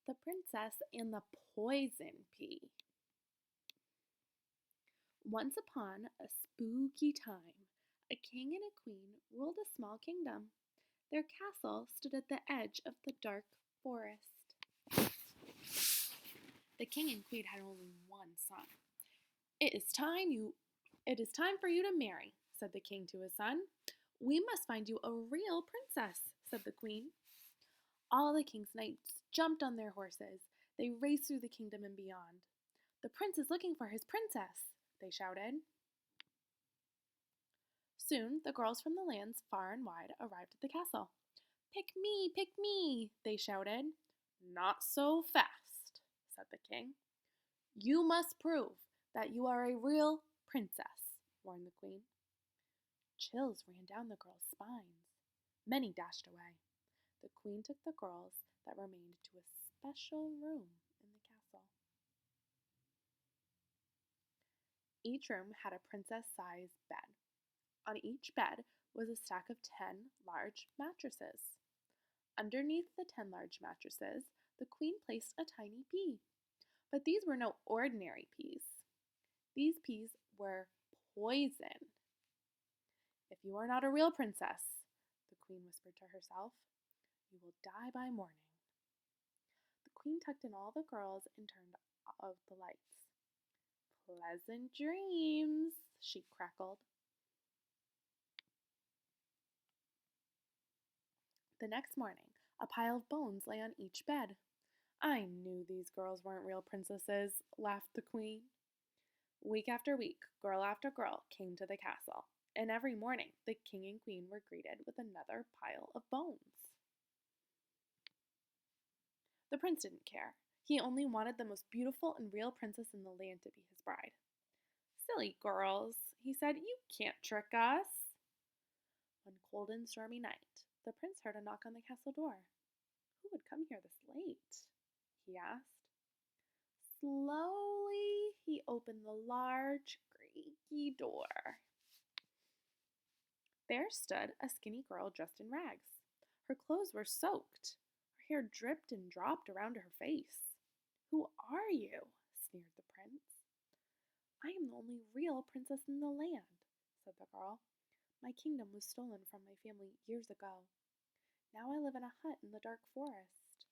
The Princess and the Poison Pea. Once upon a spooky time, a king and a queen ruled a small kingdom. Their castle stood at the edge of the dark forest. The king and queen had only one son. It is time for you to marry, said the king to his son. We must find you a real princess, said the queen. All the king's knights jumped on their horses. They raced through the kingdom and beyond. The prince is looking for his princess, they shouted. Soon the girls from the lands far and wide arrived at the castle. Pick me, they shouted. Not so fast, said the king. You must prove that you are a real princess, warned the queen. Chills ran down the girls' spines. Many dashed away. The queen took the girls that remained to a special room in the castle. Each room had a princess-sized bed. On each bed was a stack of 10 large mattresses. Underneath the 10 large mattresses, the queen placed a tiny pea. But these were no ordinary peas. These peas were poison. If you are not a real princess, the queen whispered to herself, you will die by morning. The queen tucked in all the girls and turned out the lights. Pleasant dreams, she crackled. The next morning, a pile of bones lay on each bed. I knew these girls weren't real princesses, laughed the queen. Week after week, girl after girl came to the castle, and every morning the king and queen were greeted with another pile of bones. The prince didn't care. He only wanted the most beautiful and real princess in the land to be his bride. Silly girls, he said, you can't trick us. One cold and stormy night, the prince heard a knock on the castle door. Who would come here this late? He asked. Slowly, he opened the large, creaky door. There stood a skinny girl dressed in rags. Her clothes were soaked. Her hair dripped and dropped around her face. Who are you? Sneered the prince. I am the only real princess in the land, said the girl. My kingdom was stolen from my family years ago. Now I live in a hut in the dark forest.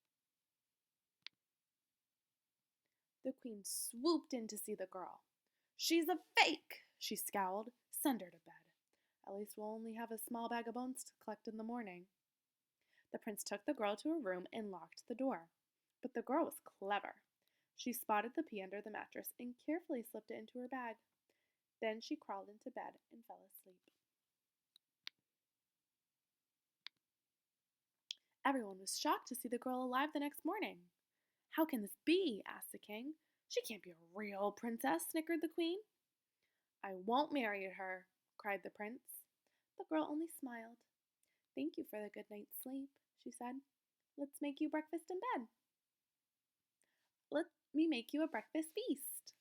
The queen swooped in to see the girl. She's a fake, she scowled. Send her to bed. At least we'll only have a small bag of bones to collect in the morning. The prince took the girl to a room and locked the door. But the girl was clever. She spotted the pea under the mattress and carefully slipped it into her bag. Then she crawled into bed and fell asleep. Everyone was shocked to see the girl alive the next morning. How can this be? Asked the king. She can't be a real princess, snickered the queen. I won't marry her, cried the prince. The girl only smiled. Thank you for the good night's sleep, she said. Let's make you breakfast in bed. Let me make you a breakfast feast.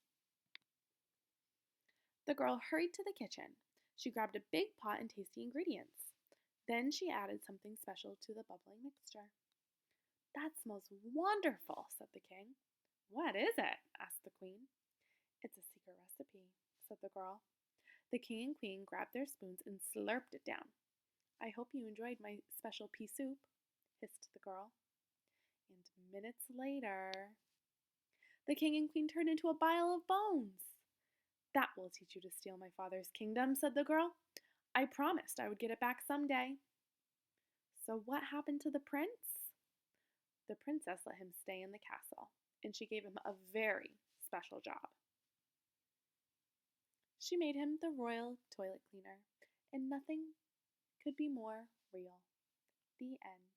The girl hurried to the kitchen. She grabbed a big pot and tasty ingredients. Then she added something special to the bubbling mixture. That smells wonderful, said the king. What is it? Asked the queen. It's a secret recipe, said the girl. The king and queen grabbed their spoons and slurped it down. I hope you enjoyed my special pea soup, hissed the girl. And minutes later, the king and queen turned into a pile of bones. That will teach you to steal my father's kingdom, said the girl. I promised I would get it back someday. So what happened to the prince? The princess let him stay in the castle, and she gave him a very special job. She made him the royal toilet cleaner, and nothing could be more real. The end.